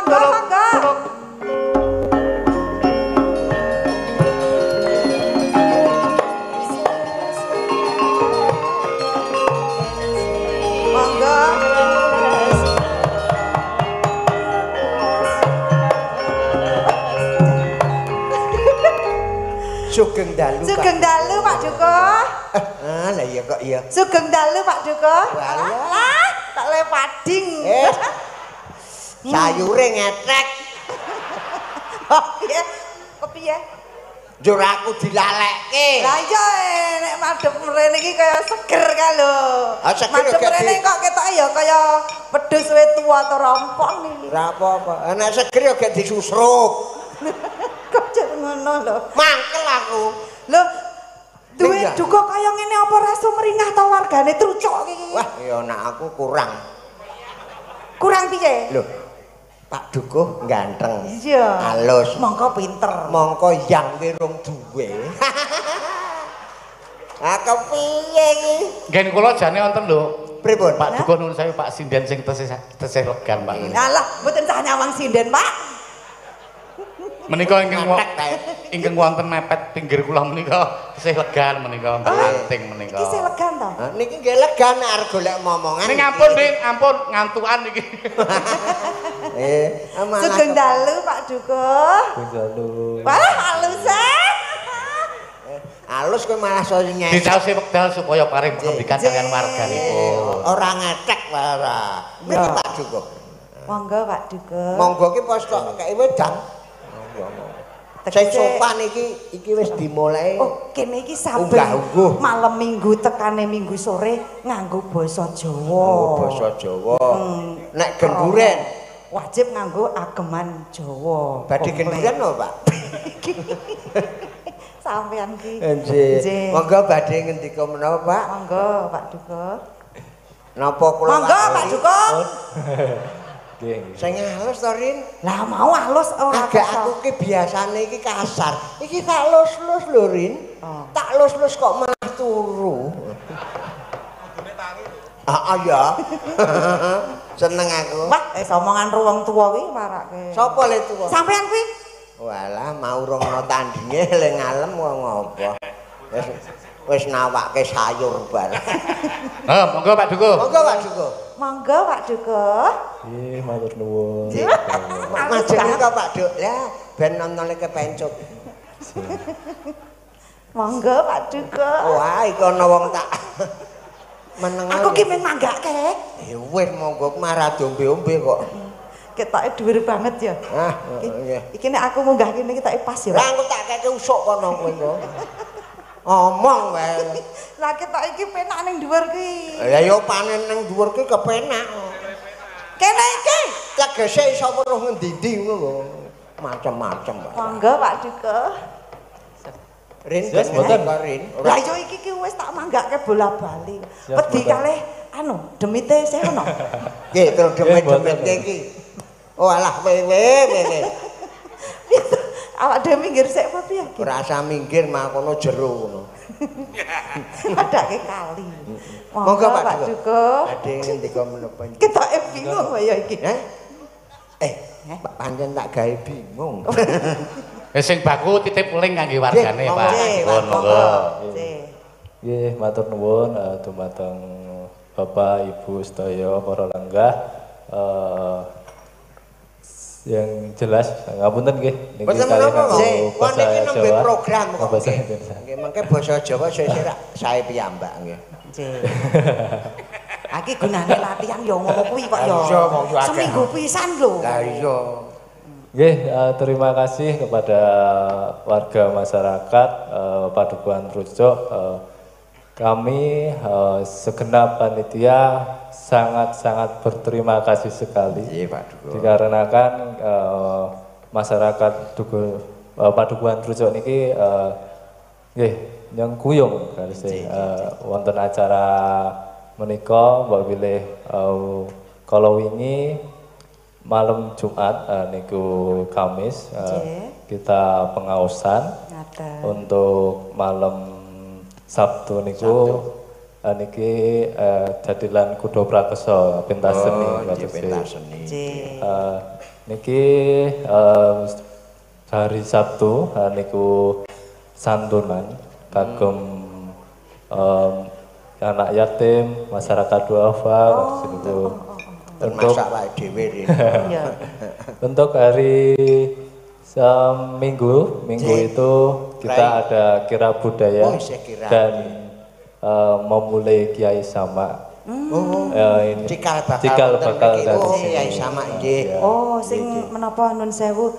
monggo monggo. Sugeng dalu. Sugeng dalu Pak Duko. Lah iya kok iya. Sugeng dalu Pak Duko. Walah, tak le pading. Sayure ngetrek. Oh iya. Kepiye? Njur aku dilalekke. Lah iya nek madhep mrene iki kaya seger ka lho. Madhep mrene kok ketoke ya kaya wedhus wis tuwa to rompong iki. Ora apa-apa. Nek seger ya gek disusruk. Kok jan ngono lho. Mangkel aku. Lho duwe duka kaya ngene apa rasa meringah ta wargane trucuk iki? Wah, ya nek aku kurang. Kurang piye? Lho. Pak Dukuh ganteng. Iya. Halus. Mongko pinter. Mongko yang wirung duwe. Ah kepiye iki? Ngen kula jane wonten lho. Pripun? Pak Dukuh nuwun sewu Pak Sinden sing tesih legan Pak. Alah, mboten sah nyawang sinden, Pak. Menika ingkang wonten mepet pinggir kula menika tesih legan menika anting menika. Iki sih legan to? Niki nggih legan arep golek momongan. Ning ampun, Dik, ampun ngantukan iki. Sugeng dalu Pak Dukuh. Sugeng dalu. Wah, halus Halus kowe malah so nyek. Dicaosi wekdal supaya paring pengembikan kalian warganipun. Ora ngecek ora. Mriki Pak Dukuh. Monggo Pak Dukuh. Monggo ki pos kok kaya wedang. Sing sopan iki wis dimulai. Oh, kene iki saben malam Minggu tekane Minggu sore nganggo basa Jawa. Basa Jawa. Nek genduren wajib nganggo ageman Jawa. Badhe genduren lho, Pak. Sampeyan ki. Nggih. Monggo badhe ngendika menawa, Pak. Monggo, Pak Dukuh. Napa kula Monggo, Pak Dukuh. Sing halus to, Rin? Lah mau halus ora agak aku ki biasane iki kasar. Iki tak lus-lus lho, Rin. Tak lus-lus kok malah turu. Ya. Seneng aku. Wah, omongan ruwong tuwa kuwi marake. Sapa le tuwa? Sampeyan kuwi. Walah, mau rono tandinge le ngalem kok ngopo. Wis nawake sayur bareng. Monggo Pak Dukuh. Monggo Pak Dukuh. Monggo Pak Dukuh. Nggih, matur nuwun. Majeng kok Pak Duk. Lah, ben nontone kepencuk. Monggo Pak Dukuh. Wah, iku ana wong tak meneng. Aku ki men manggake. Ya wis monggo marah ombe-ombe kok. Ketoke dhuwur banget ya. Iki nek aku munggah kene ketoke pas ya. Lah aku tak keke usuk kono kowe kok. Omong wae. Lah ketok iki penak ning dhuwur ki. Ya yo panen ning dhuwur ki kepenak. Kene iki tegese iso weruh ngendi-endi ngono lho. Macem-macem, Pak. Monggo Pak Dukuh. Rin, mboten kok Rin. Lah yo iki wis tak manggake bola-bali. Wedi kalih demite sih ono. Nggih, terus demit-demit iki. Oh alah wewe. Awak dhewe minggir sik apa piye? Ora usah minggir mah kono jero ngono. Adake kali. Monggo Pak Dukuh. Badhe ngendika menapa. Ketoke bingung wae ya iki. Pancen tak gawe bingung. Sing baku titip uling kangge wargane, Pak. Monggo. Nggih, matur nuwun dumateng Bapak Ibu sedaya para lenggah. Yang jelas ngapunten nggih niki kali kanggo basa Jawa program kok basa Indonesia nggih mengke basa Jawa sesuk sae piyambak nggih nggih iki gunane latihan ya ngono kuwi kok ya seminggu pisan lho lah iya nggih terima kasih kepada warga masyarakat Padukuhan Trucuk kami segenap panitia sangat-sangat berterima kasih sekali dikarenakan masyarakat Padukuhan Trucuk niki nggih yang kuyung kalih wonten acara menika mbok bilih kalau wingi malam Jumat niku Kamis kita pengaosan untuk malam Sabtu niku niki jadilan kuda prakoso pentas seni pentas seni. Niki hari Sabtu niku santunan kagem anak yatim, masyarakat duafa Termasuk awake dhewe rene. Untuk hari Minggu itu kita ada kira budaya dan memulai Kiai Sama. Ini cikal bakal dari Kiai Sama nggih. Sing menapa nun sewu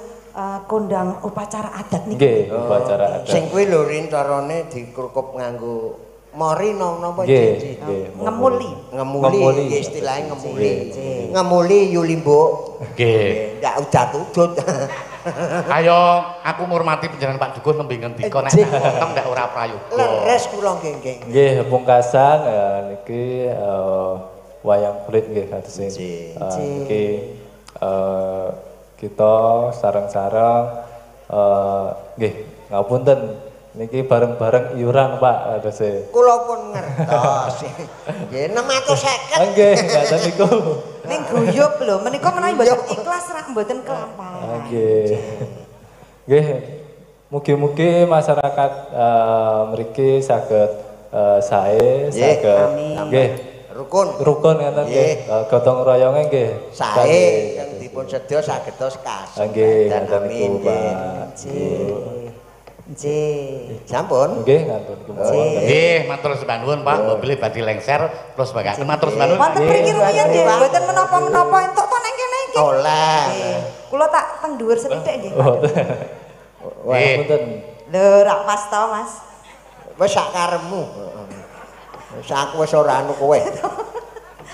kondang upacara adat niki. Nggih, upacara adat. Sing kuwi lho rintarane dikrukup nganggo mori napa nggih, ngemuli istilahnya ngemuli yulimbo nggih ndak udat-udut. Ayo aku ngurmati panjenengan Pak Dukuh nembe ngendika nek potong ndak ora prayoga. Leres kula nggih. Nggih, pungkasan niki wayang kulit nggih kados niki kita sareng-sareng nggih ngapunten niki bareng-bareng iuran Pak adose. Kula pun ngertos. Nggih 650. Nggih, ngaten niku. Ning guyub lho, menika menawi mboten ikhlas rak mboten kelampahan. Nggih. Nggih. Mugi-mugi masyarakat mriki saged sae, saged nggih rukun ngaten nggih. Gotong royonge nggih. Sae yang dipun sedya saged tos kasih. Nggih, ngaten niku Pak. Nggih. Sampun. Nggih, ngatur nggih, matur sembah nuwun Pak, mobil badhe lengser terus bagaimana matur sembah nuwun. Wonten mriki rumiyin nggih, mboten menapa-menapa entuk to nang kene iki. Oleh. Kula tak teng dhuwur sithik nggih. Wah, punten. Lho, rak pas to, Mas. Wis sak karepmu. Wis aku wis ora anu kowe.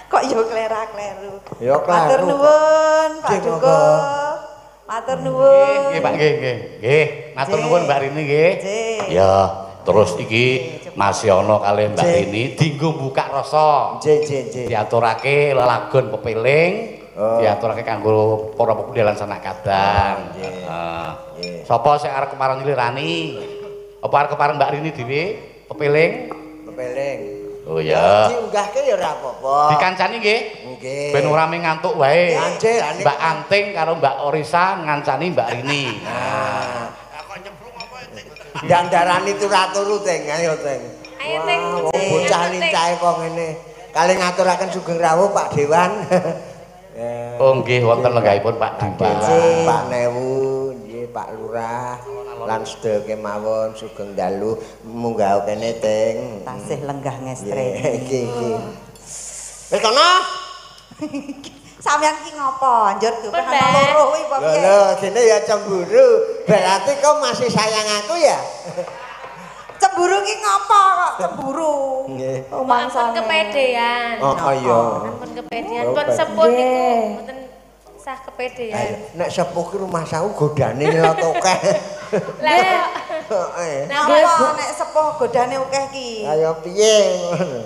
Kok yo klera-kleru. Yo kleru. Matur nuwun, Pak Dukuh. Matur nuwun. Nggih, Pak, nggih. Nggih, matur nuwun Mbak Rini nggih. Ya, terus iki masih ana kalih Mbak Rini dienggo buka rasa. Nggih. Diaturake lelagon pepeling, diaturake kanggo para pepudelan sanak kadang. Heeh. Sapa sing arep kepareng nyilirani? Apa arep kepareng Mbak Rini dhewe pepeling? Pepeling. Oh ya. Diunggahke ya ora apa-apa. Dikancani nggih? Nggih. Ben ora ngantuk wae. Anjir, Mbak Anting karo Mbak Orisa ngancani Mbak Rini. Nah. Kok nyemplung apa Teng? Dandarani turu Teng, ayo Teng. Ayo Teng. Bocah lincahe kok ngene. Kali ngaturaken sugeng rawuh Pak Dewan. Oh nggih wonten lenggahipun Pak Dewan. Pak Newu, nggih Pak Lurah. Lan sedaya kemawon sugeng dalu munggah kene Teng. Tasih lenggah ngestre. Nggih. Wis kono. Sampeyan ki ngopo? Njur dukan loro kuwi apa piye? Lho, dene ya cemburu. Berarti kau masih sayang aku ya? Cemburu ki ngopo kok cemburu? Nggih. Ampun kepedean. Oh iya. Ampun kepedean. Pun sepuh niku mboten sah kepedean. Nek sepuh ki rumah saku godane ya tokeh. Lah Napa nek sepuh godane akeh ki? Kaya piye ngono.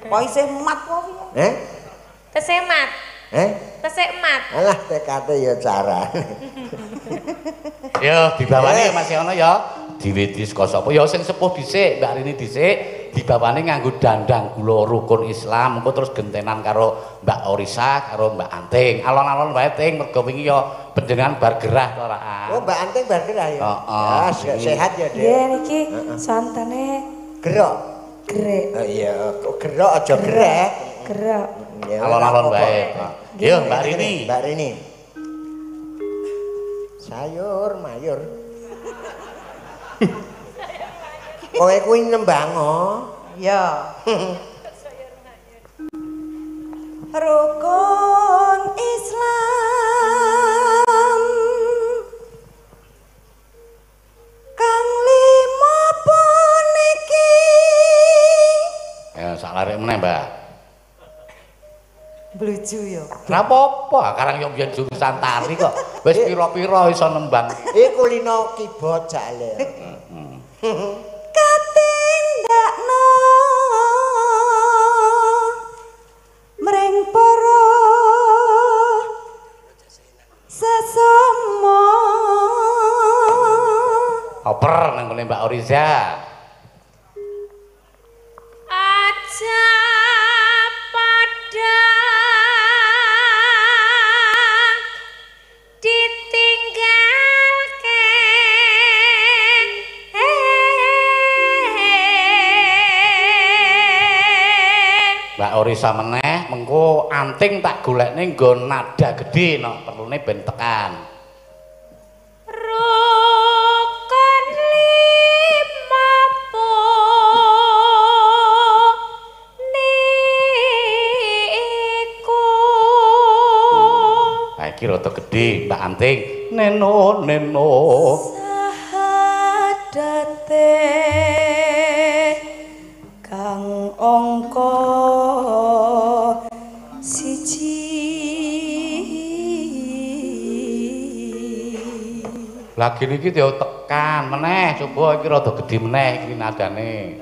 Kok isih mat kok piye? Kesemat. Kesekmat. Alah tekate ya carane. Ya dibawani masih ana ya. Diwiti saka sapa? Ya sing sepuh dhisik, Mbak Rini dhisik, dibawani nganggo dandang gula rukun Islam, engko terus gentenan karo Mbak Orisa karo Mbak Anting. Alon-alon wae Ting, mergo wingi ya panjenengan bar gerah to ora. Oh, Mbak Anting bar gerah ya. Heeh. Ya sehat ya, Dek. Nggih niki santane Gerok. grek. Iya, kok gerok aja grek. Gerak. Alon-alon wae. Yo Mbak Rini. Mbak Rini. Sayur mayur. Kowe kuwi nembango. Ya. Rukun Islam kang lima puniki. Ya sak larek meneh, Mbak. Bluju ya. Ora apa-apa, karang yo biyen jurusan tari kok. Wis pira-pira iso nembang. Iku lino kibot jale. Katindakno mring para sesama. Oper nang kene Mbak Oriza. Aja Orisa meneh mengko anting tak golekne nggo nada gedhe no perlune ben tekan. Rukun lima niku. Ha iki rada gedhe Mbak Anting. Neno neno. Sahadate kang angka siji. Lagi niki yo tekan meneh, coba iki rada gedhe meneh iki nadane.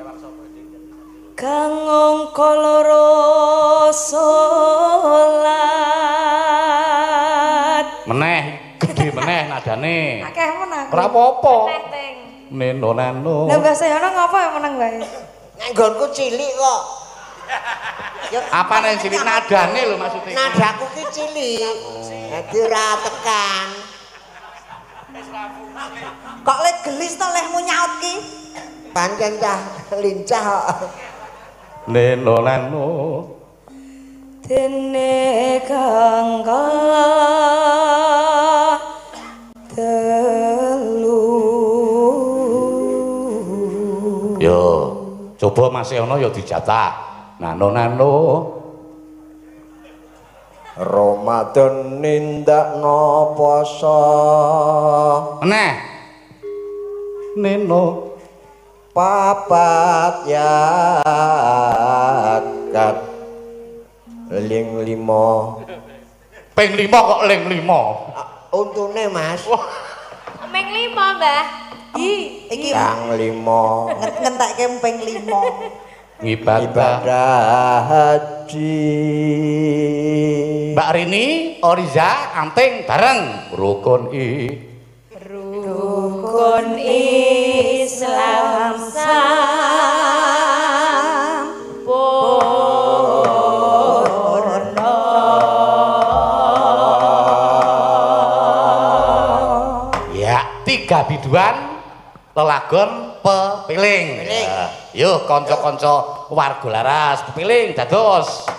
Kang angka loro salat. Meneh gedhe meneh nadane. Akeh meneh. Ora apa-apa. Teng. Neno neno. Lah bahasa yana ngapa ya meneng wae? Nek nggonku cilik kok. Apane cilik nadane lho maksudnya. Nadaku ki cilik. Dadi ora tekan. Kok lek gelis to lehmu nyaut ki? Pancen cah lincah kok. Neno neno. Dene kang telu. Yo, coba masih ono yo dijatah. Nano nano. Ramadan nindakno poso. Meneh. Neno. Papat yakat ling limo. Ping 5 kok ling 5. Untune Mas. Meng 5, Mbah. Iki Yang limo. ngentekke ping 5. Ibadah Haji. Mbak Rini, Oriza, Anting bareng rukun Rukun Islam sampurna. Ya, 3 biduan lelagon pepiling. Ya, yuk kanca-kanca warga laras pepiling dados.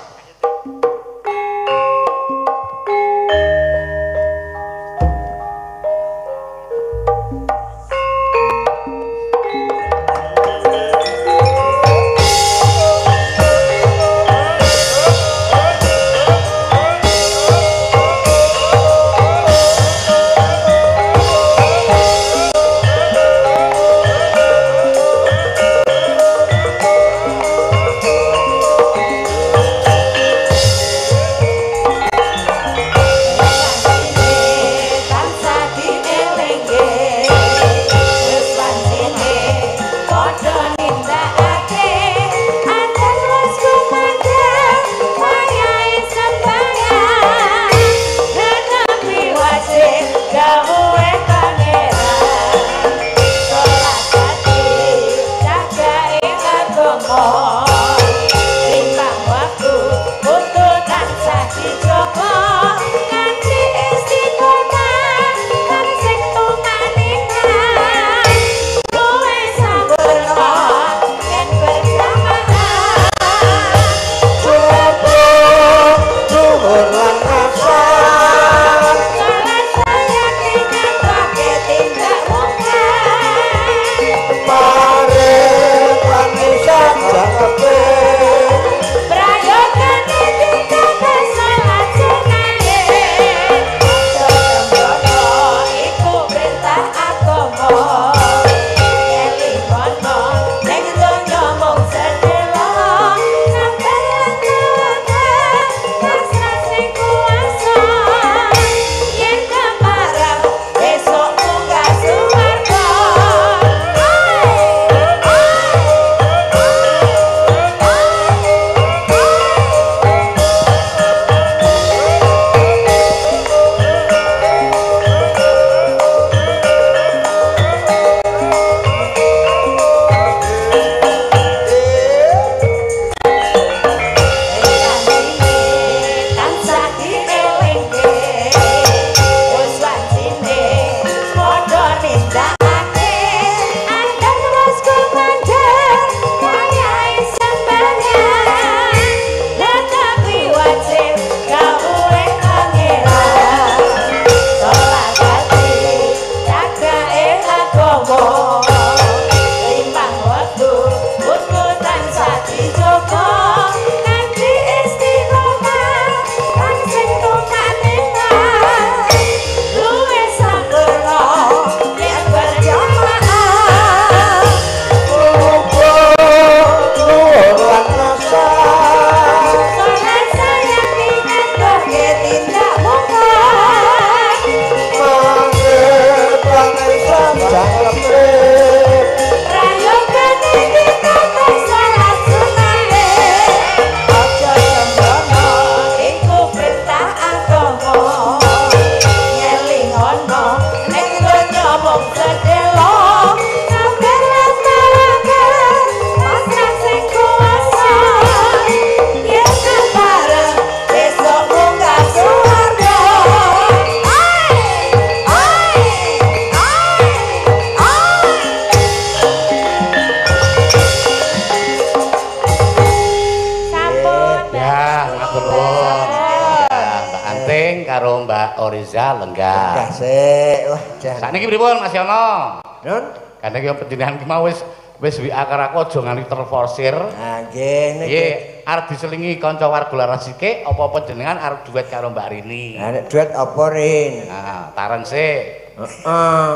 Anting karo Mbak Oriza lenggah. Lenggah sik. Wah, jan. Sakniki pripun Mas Yono? Nun, Karena iki panjenengan ki mau wis WA karo aku aja nganti terforsir. nah nggih niki. Nggih, arep diselingi kanca warga laras iki apa panjenengan arep duet karo Mbak Rini? Nah, nek duet apa Rin? Nah, taran sik. Heeh.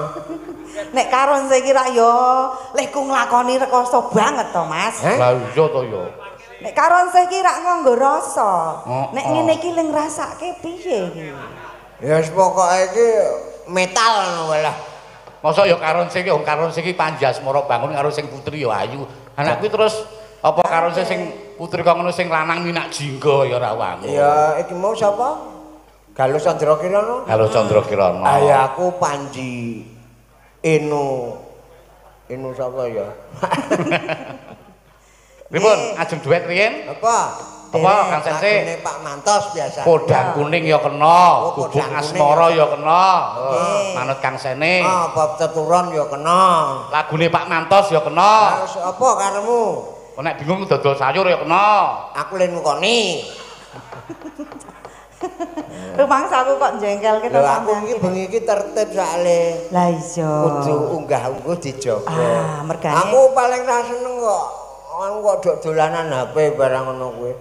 Nek karon saya kira yo leh ku nglakoni rekoso banget to, Mas. Lah iya to yo. Nek karon saya kira nganggo rasa. Nek Oh. ngene iki leng ngrasake piye iki? Ya wis pokoke iki metal ngono lah. Masa ya karon sing Panjasmara bangun karo sing putri ya ayu. Anak kuwi terus apa karon sing putri kok ngono sing lanang minak jingga ya ora wangun. Ya iki mau sapa? Galus Candra Kirana. Halo Candra Kirana. Ayah aku Panji Inu sapa ya? Pripun ajeng duet riyen? Apa? Apa Kang Sensei? Lagune Pak Mantos biasa. Kodang kuning ya kena, Oh, gubuk kodang asmara kuning. ya kena. Nggih. Manut Kang Sene. Ah, bab teturon ya kena. Lagune Pak Mantos ya kena. Terus apa karemu? Kok nek bingung dodol sayur ya kena. Aku len ngukoni. Rumangsaku kok jengkel kita Lho aku iki bengi iki tertib sakle. Lah iya. Kudu unggah-ungguh dijogo. Ah, mergane. Aku paling ra seneng kok. Aku kok dok dolanan HP barang ngono kuwi.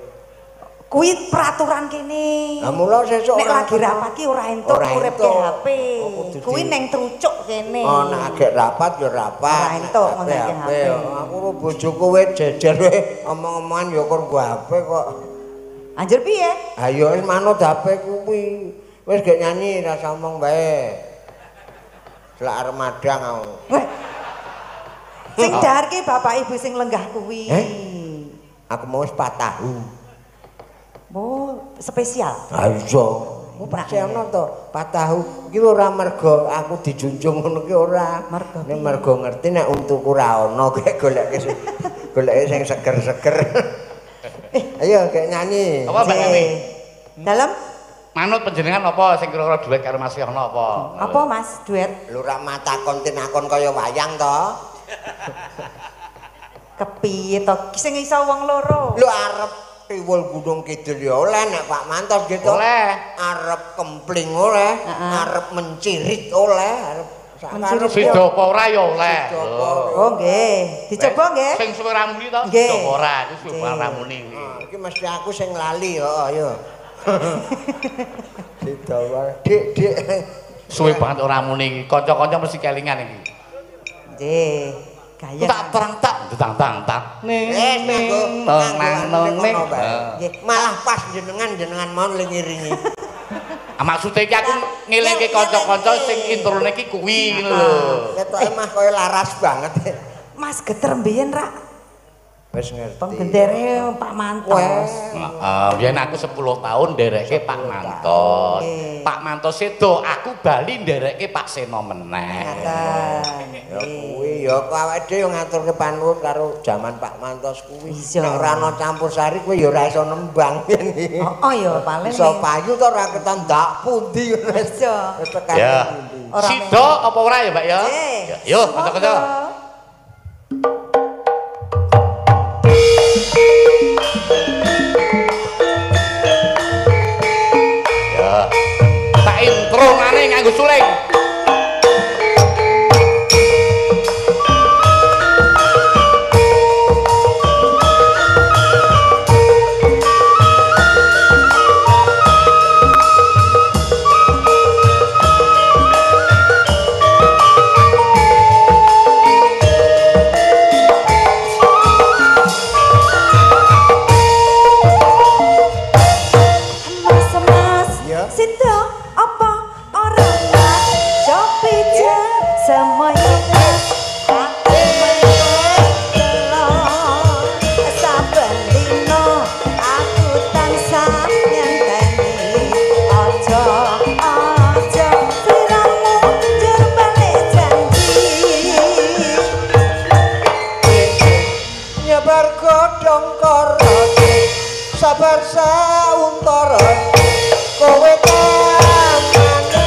Kuwi peraturan kene. Lah mula sesuk Nek lagi rapat ki ora entuk Ora urip entuk. HP. Oh, kudu Kuwi di- neng trucuk kene. Oh, nek agek rapat ya rapat. Ora entuk Nek ngene HP. HP. Aku karo bojoku wis jejer wae omong-omongan ya karo nggo HP kok. Anjir piye? Ayo wis manut HP kuwi. Wis gek nyanyi rasa omong bae. Selak arep madang aku. Weh. Sing darke bapak ibu sing lenggah kuwi. Aku mau wis 4 tahu. Oh, spesial. Ayo. Oh, pernah Ono to 4 tahu. Iki ora mergo aku dijunjung ngono ki ora. Mergo Nek mergo ngerti nek untuku ra ono gek goleke sing seger-seger. Ayo gek nyanyi. Apa Mbak Rini? Dalam Manut panjenengan apa sing kira-kira duet karo Mas Yono apa? apa Mas duet? Lu ra matakon tinakon kaya wayang to. Kepiye to? Sing iso wong loro. Lu arep Tiwul Gunung Kidul ya oleh nek Pak Mantos gitu. Oleh. Arep kempling oleh, arep mencirit oleh, arep Mencirit. Sida apa ora ya oleh. Oh nggih. Dicoba nggih. Sing suwe ramuni to? Nggih. Sida apa ora? Iki suwe ramuni iki. Iki mesti aku sing lali kok ayo. Didawa. Dik. Suwe banget ora muni iki. Kanca-kanca mesti kelingan iki. Nggih. Gaya. Tak terang tak tang. Ning Malah pas jenengan mau ngiringi. Maksudnya iki aku ngelingke kanca-kanca sing introne iki kuwi ngono lho. Ketoke mah koyo laras banget. Mas geter mbiyen ra Wis ngerti. penggendere Pak Mantos. Heeh, biyen aku 10 tahun ndereke Pak Mantos. Pak Mantos sedo, aku bali ndereke Pak Seno meneh. Ngaten. Ya kuwi ya kok awake dhewe ngaturke panuwun karo jaman Pak Mantos kuwi. Iya. Nek ora ana campur sari kuwi ya ora iso nembang. Oh ya paling Iso payu to ora ketan ndak pundi ngono. Iya. Wis tekan Ya. pundi. Ora Sido apa ora ya, Mbak ya? Nggih. Ya, yo, kanca-kanca. Ya. Tak intro ngane nganggo suling. Mas Ya. Sido apa orang mas Jopi semuanya Aku mengelong Saben dino Aku tansah nyenteni Ojo Sliramu jur balik janji Nyebar godhong karo sabar sauntara kowe tamane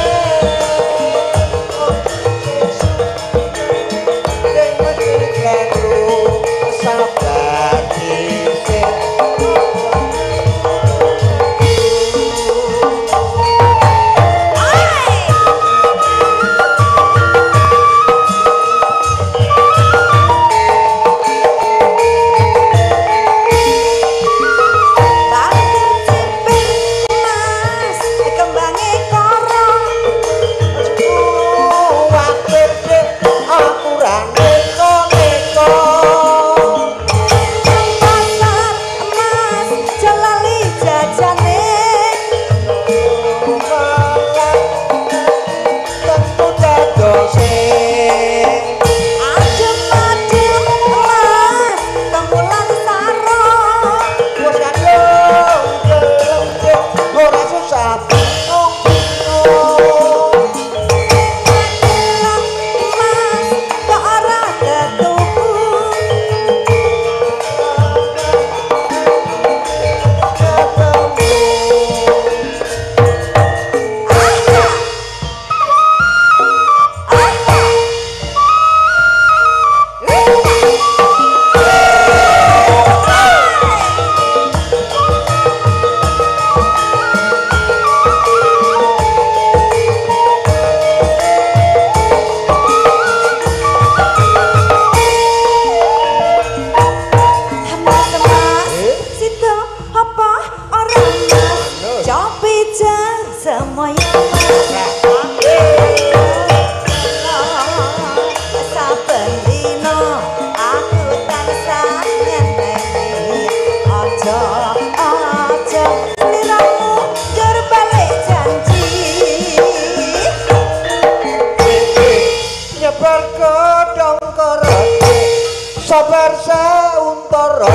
Sabar sauntara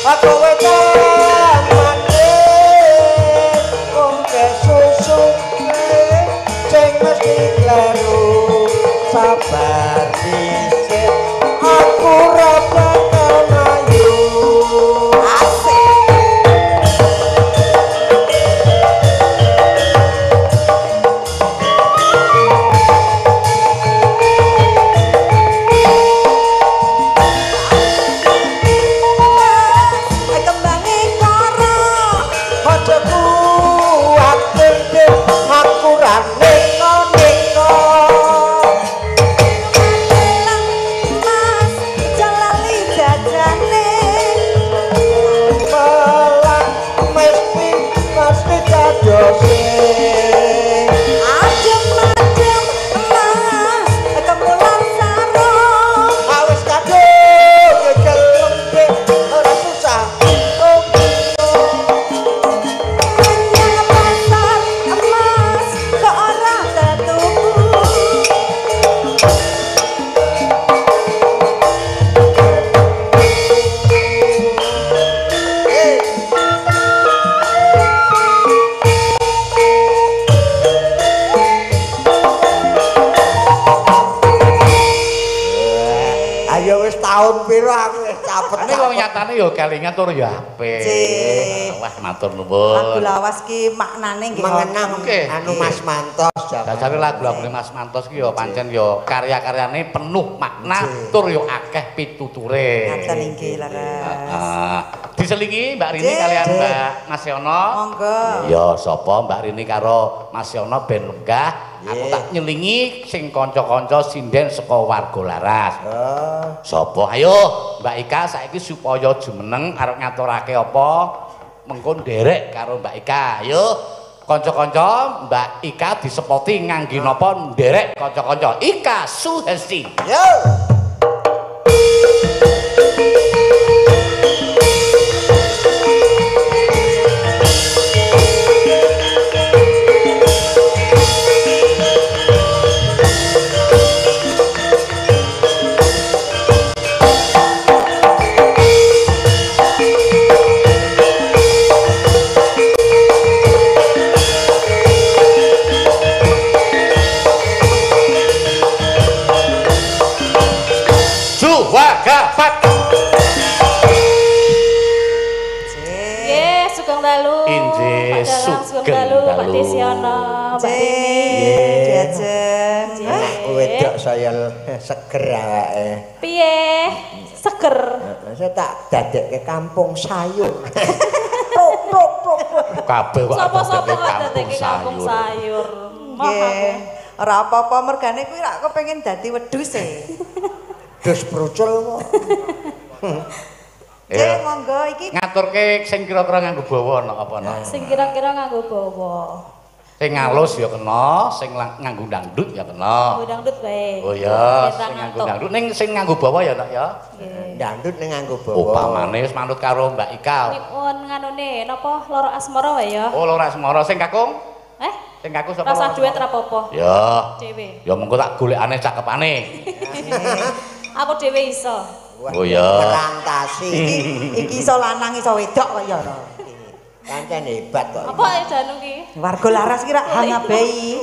aku wetan mati wong kesusune sing mesti kleru sabar dhisik aku ora bakal ayu yo kelingan tur ya apik. Wah matur nuwun. Lagu lawas ki maknane nggih mengenang anu Mas Mantos. Dasare lagu-lagu Mas Mantos ki yo pancen yo karya-karyane penuh makna tur yo akeh pituture. Ngaten inggih Laras. Diselingi Mbak Rini kalian Mbak Mas Yono. Monggo. Ya sapa Mbak Rini karo Mas Yono ben lenggah. Aku tak nyelingi sing kanca-kanca sinden saka warga Laras. Sapa? Ayo Mbak Ika saiki supaya jumeneng arep ngaturake apa mengko nderek karo Mbak Ika. Ayo kanca-kanca Mbak Ika disepoti ngangge napa nderek kanca-kanca. Ika Suhesti. Yo. Pak Desiono, Mbak Rini, Jajeng. Wedok saya seger awake. Piye? Seger. Saya tak dadekke kampung sayur. Kabeh kok sapa-sapa kok dadekke kampung sayur. Nggih. Ora apa-apa mergane kuwi rak kepengin dadi wedhus e. Dus brucul kok. Ya monggo iki ngaturke sing kira-kira nganggo bawa ana apa ana? Sing kira-kira nganggo bawa. Sing ngalus ya kena, sing nganggo dangdut ya kena. Nganggo dangdut bae. Oh ya, sing nganggo dangdut ning sing nganggo bawa ya nak ya. Nggih. Dangdut ning nganggo bawa. Upamane wis manut karo Mbak Ika. Nyuwun nganune napa Loro Asmara wae ya. Oh Loro Asmara sing kakung? Sing kakung sapa? Rasa duit ra apa-apa. Ya. Dhewe. Ya mengko tak golekane cakepane. Aku dhewe iso. Oh ya. Merantasi. iki iso lanang iso wedok kok ya. Pancen hebat kok. Apa ya Danu ki? Warga Laras ki rak hangabehi.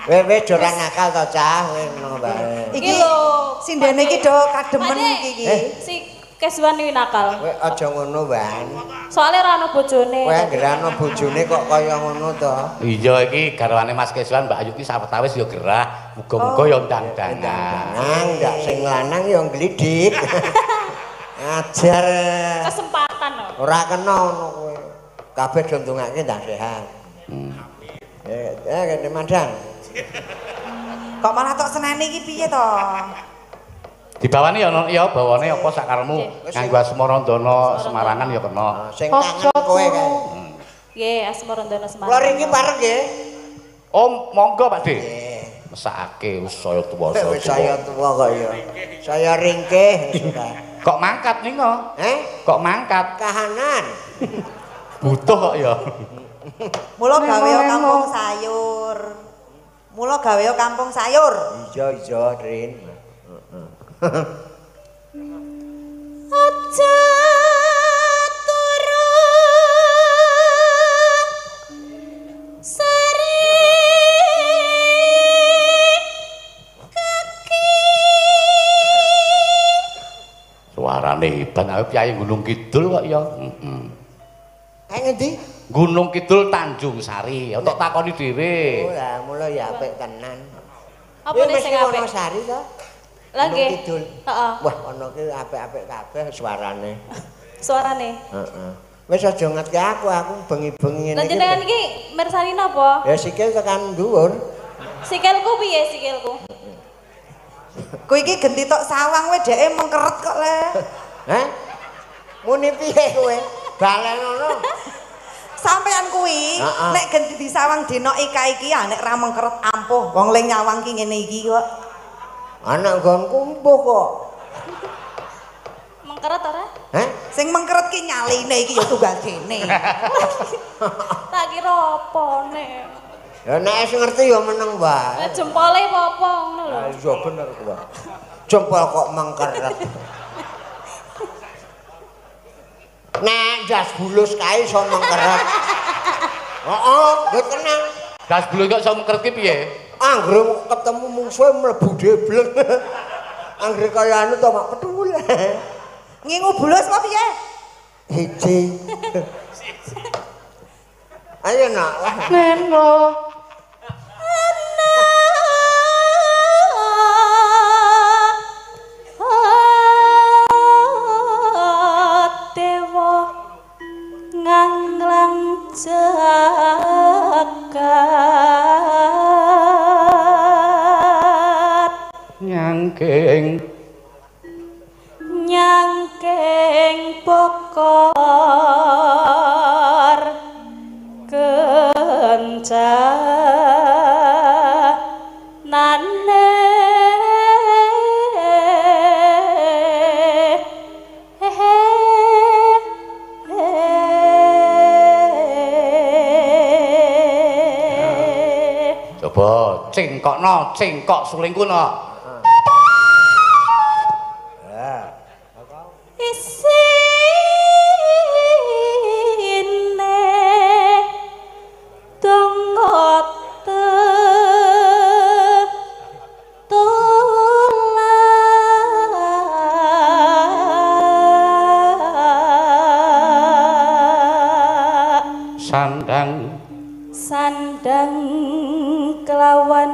Wis ora nakal to, Cah. Ngono bae. Iki lho, sindene iki do kademen iki. Si Kesuwan iki nakal. Kowe aja ngono, Wan. Soale ra ono bojone. Kowe anggere ana bojone kok kaya ngono to. Iya iki garwane Mas Kesuwan Mbak Ayu ki sawetawis ya gerah, muga-muga ya ndang-dangan. Ndak sing lanang ya nglidik. Ajar. Kesempatan lho. Ora kena ngono kowe. Kabeh do ndongake ndak sehat. Kene Mandang. Kok malah tok seneni iki piye to? Dibawani ya bawane apa sak karepmu nganggo Asmara Ndana Semarangan ya kena. Sing kangen kowe kae. Nggih, Asmarandono Semarang. Kula ringki parek nggih. Oh, monggo Pak De. Nggih. Mesake wis saya tuwa. Saya tua kok ya. Saya ringkih sudah. Kok mangkat ning kok? Kok mangkat? Kahanan. Butuh kok ya. Mula gawe kampung sayur. Mula gawe kampung sayur. Iya, Rin. Aja turu sari kaki. Suarane hebat ae Kyai Gunung Kidul kok ya. Heeh. Ngendi? Gunung Kidul Tanjung Sari. Untuk takoni dhewe. Oh lah, mula ya apik tenan. Apa nek sing apik? Sari to? Lah nggih. Kidul. Heeh. Wah, ana ki apik-apik kabeh suarane. Suarane. Heeh. Wis aja ngetke aku bengi-bengi ngene Lah jenengan iki mirsani napa? Ya sikil tekan dhuwur. Sikilku piye sikilku? Kowe iki genti tok sawang we dheke mengkeret kok le. Hah? Muni piye kowe? Balenono. Sampean kuwi nek genti di sawang dina iki nek ra mengkeret ampuh. Wong ling nyawang ki ngene iki kok. Anak nggonku empuh kok. Mengkeret ora? Hah? Sing mengkeret ki nyaline iki ya tunggal dene. Tak kira apa nek. Ya nek wis ngerti ya meneng wae. Jempole apa ngono lho. Iya bener kuwi. Jempol kok mengkeret. Nek jas bulus kae iso mengkeret. Heeh, nggih tenang. Gas bulu kok iso mengkeret ki piye? Anggere ketemu mungsuhe mlebu debleng. Anggere kaya anu to mak petul. Ngingu bulus apa piye? Hiji. Ayo nak. Neno. Dewa nganglang jagat Nyangking bokor kencanane coba cingkok sulingku no. Sandang kelawan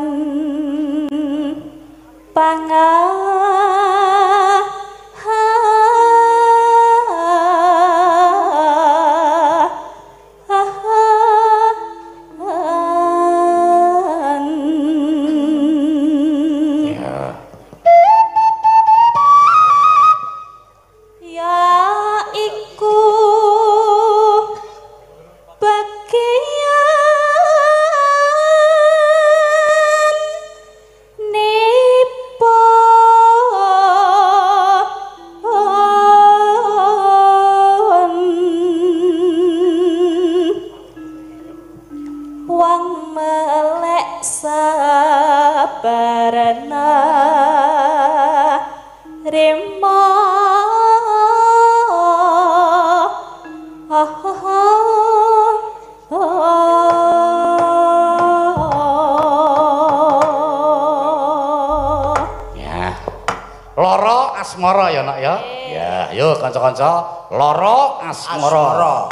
Loro asmara ya nak ya. Ya, yuk kanca-kanca, loro asmara.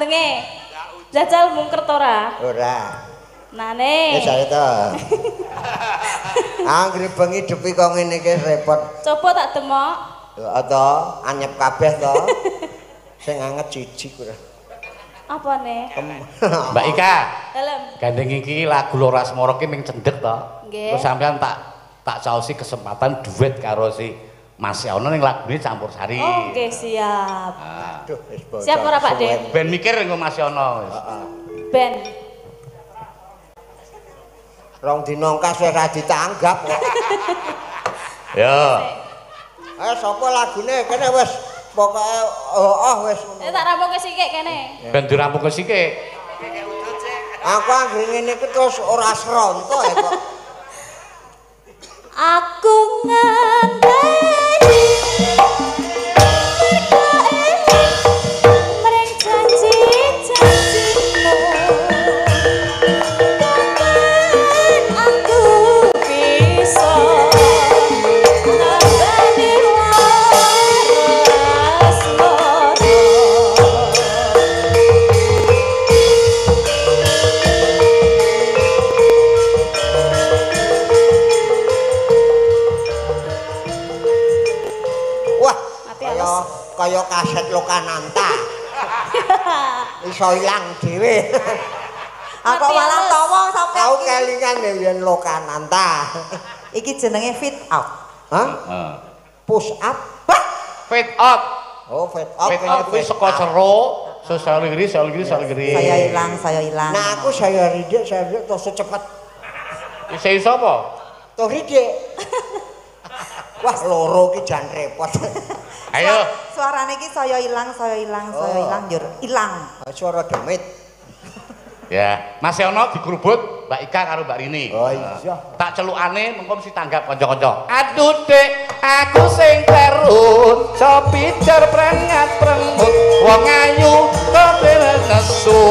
denge. Jajal mungker to ora? Ora. Nane. Wis ae to. Anggere bengi depi kok ngene iki repot. Coba tak demok. Ya to, anyep kabeh to. Sing anget jijik ora. Apa nih? Mbak Ika. Dalem. Gandeng iki lagu Lora Asmara ki ming cendhek to. Nggih. Terus sampean tak caosi kesempatan duet karo si Mas Yono ning lagune Campursari. Oke, siap. Aduh, wis bocor. Siap ora Pak De? Ben mikir nggo Mas Yono wis. Ben. Rong dina engkas wis ra ditanggap kok. Ya. Ayo sapa lagune kene wis pokoke wis. Tak rampunke sithik kene. Ben dirampungke sithik. Aku anggere ngene iki terus ora sronto ya kok. Aku ngandani mereng janji-janjimu. Kapan aku bisa nambani waras modo. Wah, Mati kaya kaset Lokananta. Iso ilang dhewe. Aku malah tawa sampe Kau kelingan yen Lokananta. iki jenenge fit out. Hah? Heeh. Push up. Fit out. Oh, fit up. Fit out kuwi saka jero, sosial giri. Saya hilang. Nah, aku saya ridik terus cepet. Isi sapa? Tuh ridik. Wah, loro ki jan repot. Ayo. Suarane iki saya hilang njur ilang. Suara demit. Ya, Mas Yono digrubut Mbak Ika karo Mbak Rini. Oh iya. Tak celukane mengko mesti tanggap kanca-kanca. Aduh Dek, aku sing kleru, sopijar prengat premut, wong ayu kok nesu.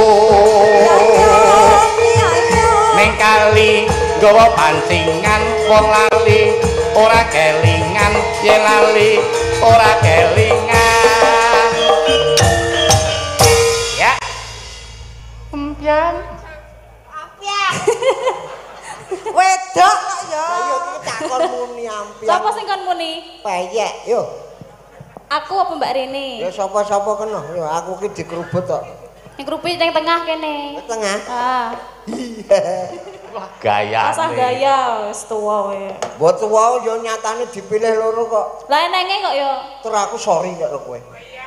Ning kali nggawa pancingan wong lali, ora kelingan yen lali, ora kelingan. Ya. Empian. Wedok kok ya. Ayo iki takon muni ampian. Sapa sing kon muni? Peyek, yo. Aku apa Mbak Rini? Ya sapa-sapa kena. Yo aku ki dikerubut kok. Yang kerupuk yang tengah kene. Tengah. Ah, Wah, gaya. asal gaya wis tuwa we. Mbok tuwa yo nyatane dipilih loro kok. Lah enenge kok ya. Terus aku sorry karo kowe.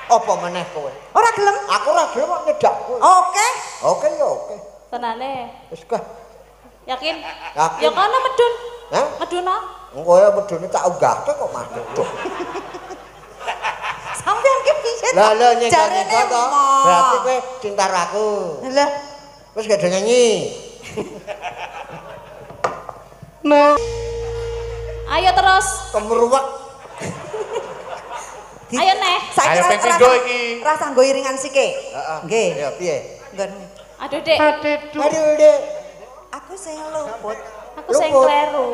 Apa meneh kowe? Ora gelem. Aku ora gelem kok nyedak kowe. Oke. Oke ya oke. Tenane. Wis kah. Yakin? Yakin. Ya kono medun. Hah? Medun no? Engko ya medune tak unggahke kok masuk. Sampeyan ki piye? Lah nyanyi Jarene to. emoh. Berarti kowe cinta aku. Lah, Wis gak ada nyanyi. Nah, Ayo terus. Kemruwek. Ayo neh. Ayo ping pindho iki. Rasa nggo iringan sike. Heeh. Nggih. Ya piye? Nggon. Aduh, Dek. Aduh, Dek. Aku sing luput. Aku sing Luput. kleru.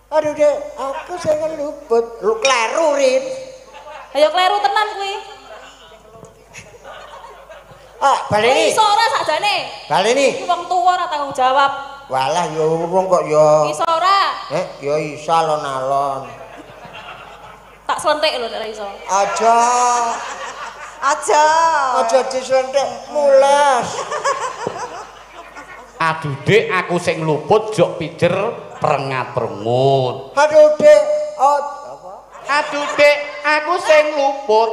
Aduh, Dek. Aku sing luput. Lu kleru, Rin. Ayo kleru tenan kuwi. Ah, baleni. Iso ora sakjane? Baleni. Iki wong tuwa ora tanggung jawab. Walah ya urung kok ya. Iso ora? Ya iso alon-alon. Tak slentik lho nek ora iso. Aja. Aja. Aja disentek mules. aduh Dek, aku sing luput jok pijer prengat prengut. Aduh, Dek. Apa? Aduh Dek, aku sing luput.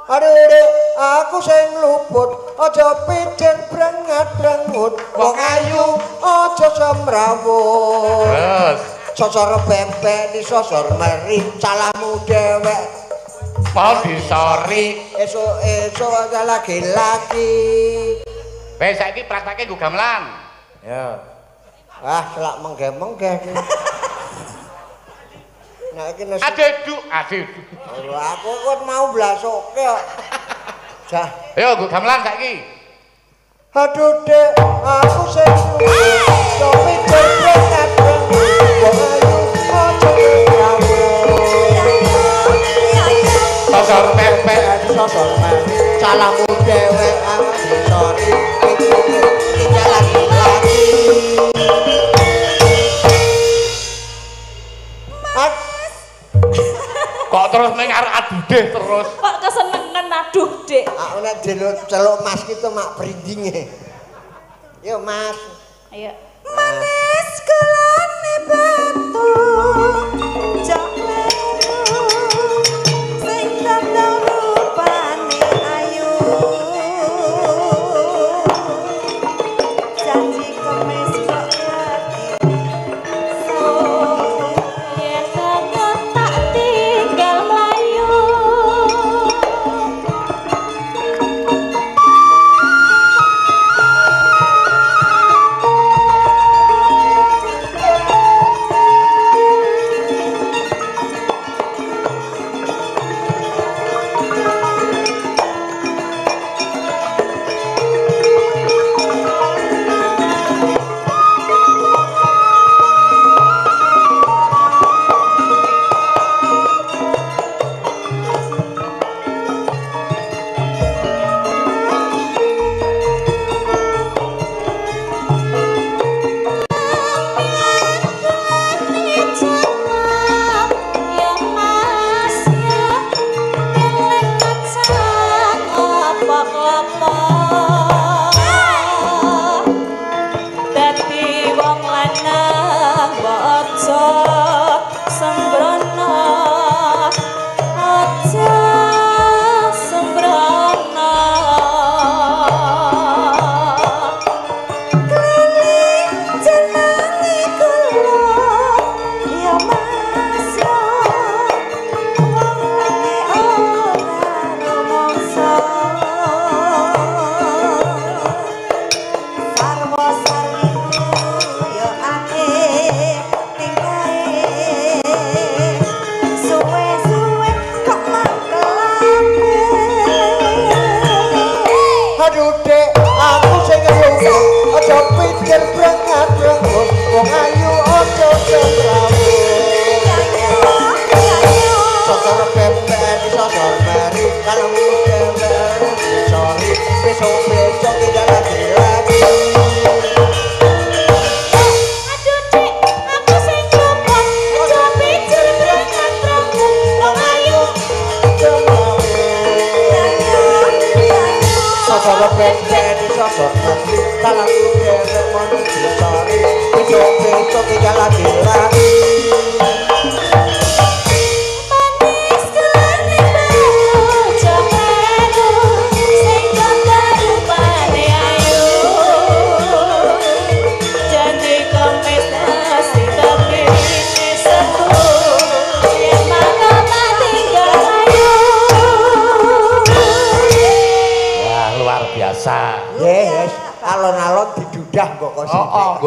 Aduh, Dek. Aku sing luput. Aja pijen brengat-brengut. Wong ayu aja semrawut. Terus, Sosor bebek disosor meri. Salahmu dewek. mau disori. Esok ada laki-laki. Wes saiki prakteke nggo gamelan. Ya. Ah, selak menggeh-menggeh. Nek iki nasi. Aduh. Aku kok mau blasoke kok. Jah. Ayo nggo gamelan saiki. Aduh Dek, aku sing tapi terkenal wong ayu aja Sosor pepek. sosor meri. Salahmu dewek aku sorry tinggal lagi kok terus mengarep aduh deh terus Kok kesenengan aduh, Dik. aku nek celuk mas gitu mak brindinge yo mas Ayo. Manis kelane batu jokleru sing dandang rupane ayu janji kemis kok lagi Yen kangen tak tinggal mlayu.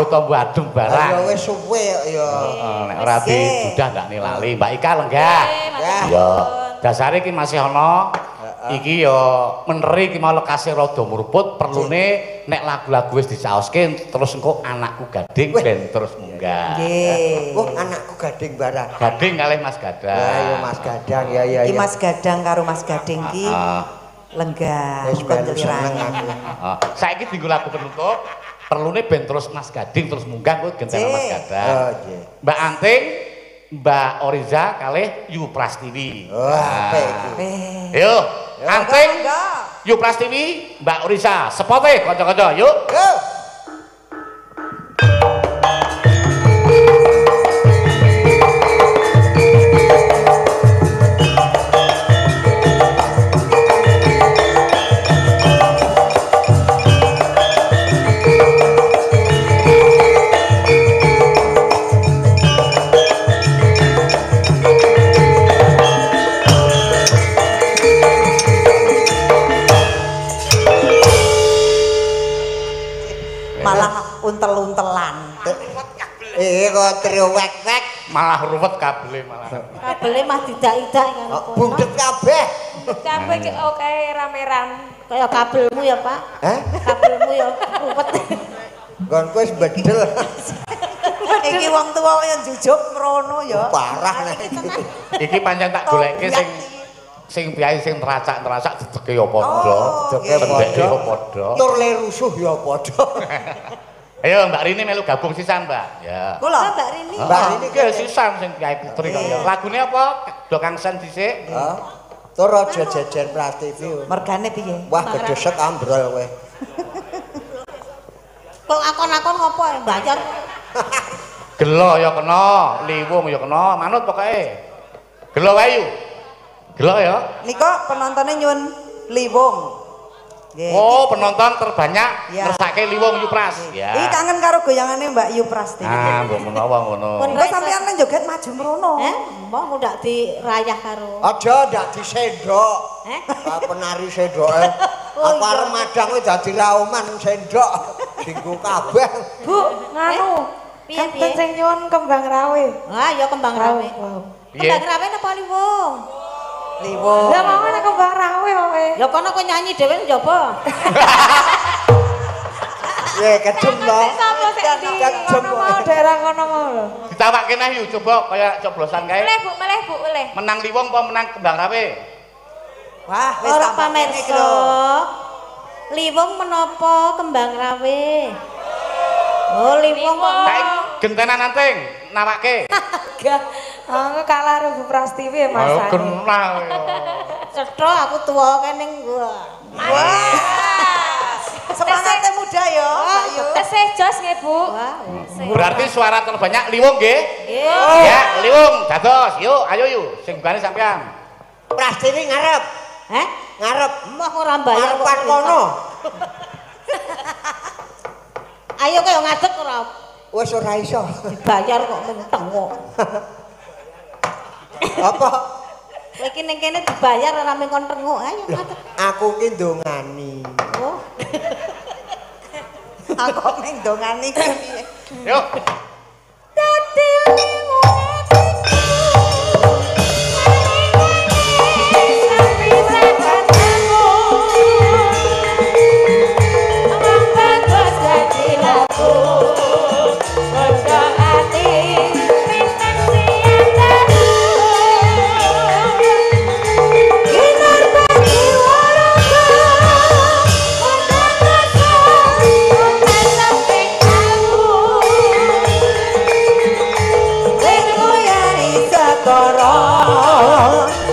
Tombo adem barang. Ya wis suwe ya. Nek ora didudah ndak nilali. Mbak Ika lenggah. Ya. Dasare iki masih ana. Iki ya meneri iki mau lekase rada murput, perlune nek lagu-lagu wis dicaoske terus engko anakku gading ben terus munggah. Nggih. Oh, anakku gading barang. Gading kalih Mas Gadang. Ya Mas Gadang ya ya. Iki Mas Gadang karo Mas Gading ki lenggah. Wis melu seneng aku. Saiki dienggo lagu penutup. Perlune ben terus Mas Gading terus munggah kok gentena Mas Gadang. Oh, nggih. Mbak Anting, Mbak Oriza kalih Yu Prastiwi. Wah, apik. Yo, Anting, Yu Prastiwi, Mbak Oriza, sepote kanca-kanca, yuk. Go. untel-untelan. Kok triwek-wek malah ruwet kabele malah. Kabele mah didak-idak ngono. bundet kabeh. Kabeh ki oke rameran. Kaya kabelmu ya, Pak. Hah? Kabelmu ya ruwet. Nggonku wis bedel. Iki wong tuwa yang jujuk mrono ya. Parah nek Iki pancen tak goleke sing sing piyai sing neracak-neracak dedeke ya padha, dedeke ya padha. Tur le rusuh ya padha. Ayo Mbak Rini melu gabung sisan, Mbak. Ya. Kula Mbak Rini. Mbak Rini ki sisan sing piyai putri kok ya. Lagune apa? Do Kang Sen dhisik. Heeh. Tur aja jejer Prastivi. mergane piye? Wah gedhesek ambrol kowe. Kok akon-akon ngopo bayar? Gelo ya kena, liwung ya kena, manut pokoke. Gelo wae yu. Gelo ya. Nika penontonnya nyun liwung. Nggih. Oh, penonton terbanyak Ya. ngersake liwung Yupras. Ya. Iki kangen karo goyangane Mbak Yu Prasti. Ah, mbok menawa ngono. Kok sampeyan nang joget maju mrono. Mau ndak dirayah karo. Aja ndak disendok. Penari sendoke. Aku arep madang kowe dadi rauman sendok. Dinggo kabeh. Bu, nganu. Piye-piye? Sing nyuwun kembang rawe. Wah, ya kembang rawe. Piye? Kembang rawe napa liwung? Liwung. Lah mau nek kembang rawe kowe. Ya kono kowe nyanyi dhewe njaba. Ye kejem to. Sapa sing ndi? Kejem. Kono mau daerah kono mau lho. Ditawakke neh yu coba kaya coblosan kae. Meleh Bu, meleh. Menang liwung apa menang kembang rawe? Wah, wis Ora tambah kene iki pamirsa. lho. Liwung menapa kembang rawe? Oh, liwung kok. Kae gentenan anting nawake. Gak. Aku kalah karo Bu Prastiwi ya Mas. Ayo genah ya. Cetha aku tuwa kene gua. Wah. Semangatnya muda ya, Mbak Yu. Tesih jos nggih, Bu. Berarti suara terbanyak liwung nggih? Nggih. Ya, liwung dados. Yuk, ayo yuk sing bane sampean. Prastivi ngarep. Heh? Ngarep. Mbah ora bayar kok. Ngarepan kono. Ayo kowe ngadeg ora Wis ora iso. dibayar kok menteng kok. Apa? Kowe iki ning kene dibayar ora mung kon tengok. Ayo ngadeg. Aku ki ndongani. Oh. Aku meng dongane iki piye? Yuk. Dadi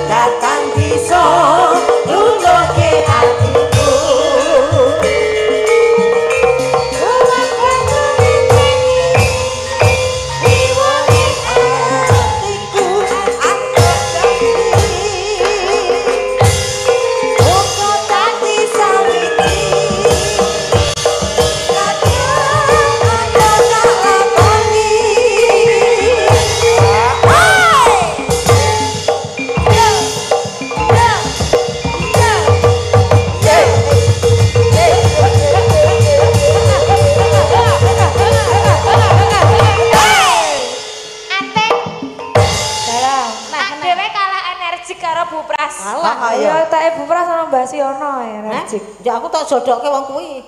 datang bisa nunjuke atiku. Ya tak Ibu Pras sama Mbak Siono ya Rajik. Ya aku tak jodokke wong kuwi.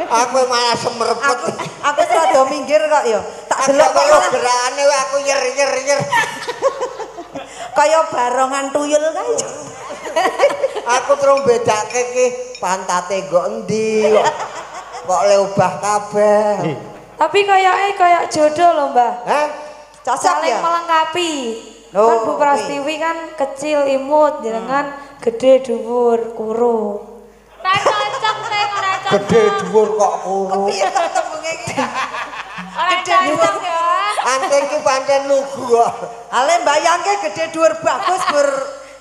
Aku malah semerepet. Aku rada minggir kok ya. Tak delok kaya kok gerakane aku yer. kaya barongan tuyul kae. Aku terus bedake ki pantate kok endi kok le ubah kabeh. Tapi kayaknya kayak jodoh loh Mbak. Hah? Cocok Saling ya? melengkapi. Oh, Kan Bu Prastiwi kan kecil imut, jenengan gede dhuwur kuru. Ora cocok sing ora cocok. Gede dhuwur kok kuru. Piye kok tembunge iki? Ora cocok ya. Anten ki pancen lugu kok. Ale mbayangke gede dhuwur bagus gur.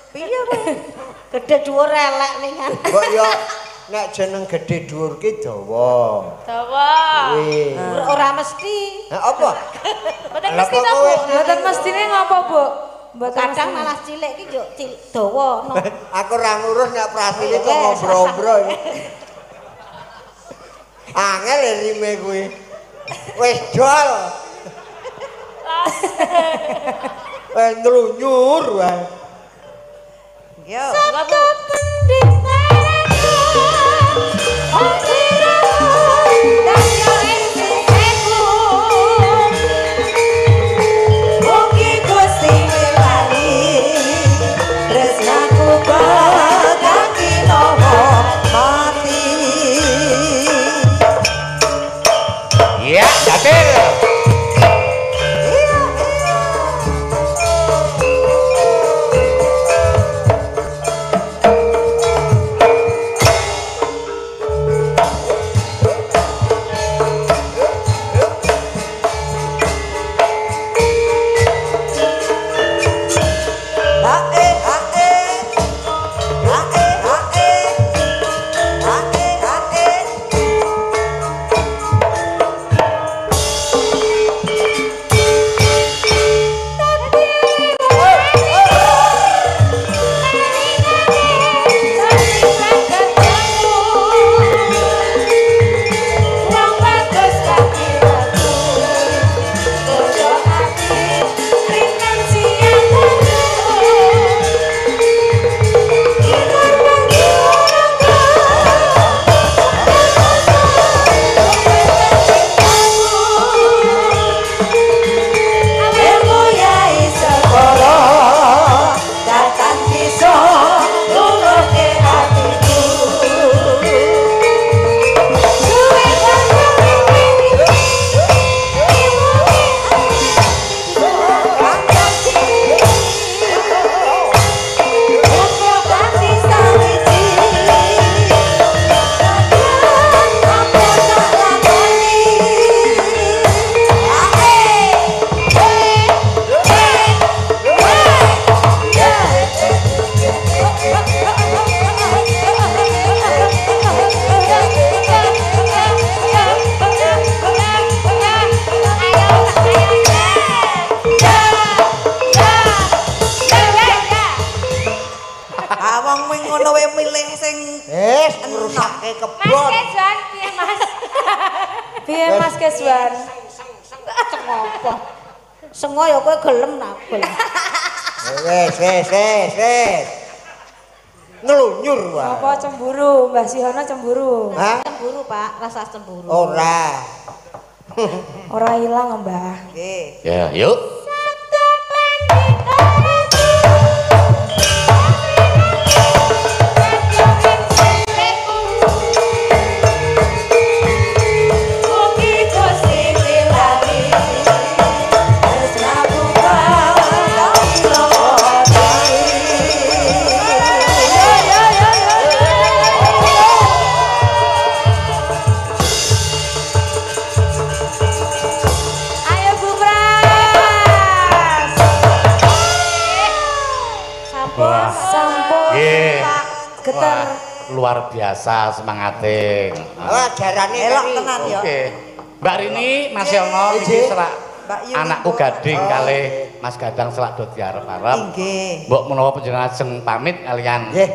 Piye kowe? Gede dhuwur elek ningan. Kok ya nek jeneng gede dhuwur ki dawa. Dawa. Wih. Ora mesti. Nah, apa? Mboten Lah mesti kok to, kowe Bu. Mboten mestine ngapa, Bu? Mboten Kadang mestine. malah cilik ki yo dawa no. Aku ora ngurus nek Prastiwi kok ngobrol-ngobrol iki. Angel rime kuwi. Wis dol. Ndrunyur wae. Yo. Enggak, Bu. Mugi Gusti mirsani tresnaku Kecil. Keswan. Cengopo. Sengo ya kowe gelem nabel. Wes. Ngelunyur wae. Apa cemburu? Mbah Sihono cemburu. Hah? Cemburu, Pak, rasa cemburu. Ora. Ora ilang, Mbah. Nggih. Ya, yuk. Luar biasa semangatnya. Wah, jarane elok tenan ya. Oke. Mbak Rini, Mas Yono iki selak anakku Gading kali Mas Gadang selak do diarep-arep. Nggih. Mbok menawa panjenengan seng pamit kalian Nggih.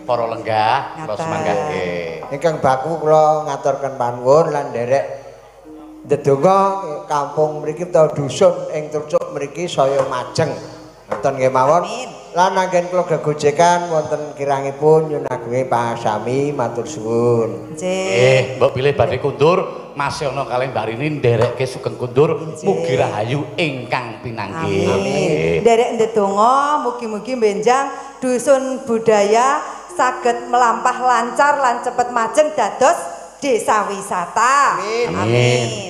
para lenggah kula semanggahke. Ingkang baku kula ngaturken panuwun lan nderek ndedonga kampung mriki utawa dusun ing Trucuk mriki saya majeng. Ngoten nggih mawon. Lan anggen kula gegojekan wonten kirangipun nyun agunge pasami matur suwun. Nggih. Mbok pilih badhe kundur Mas Yono kali Mbak Rini nderekke sugeng kundur mugi rahayu ingkang pinanggih. Amin. Nderek ndedonga mugi-mugi benjang dusun budaya saged melampah lancar lan cepet majeng dados desa wisata. Amin. Amin.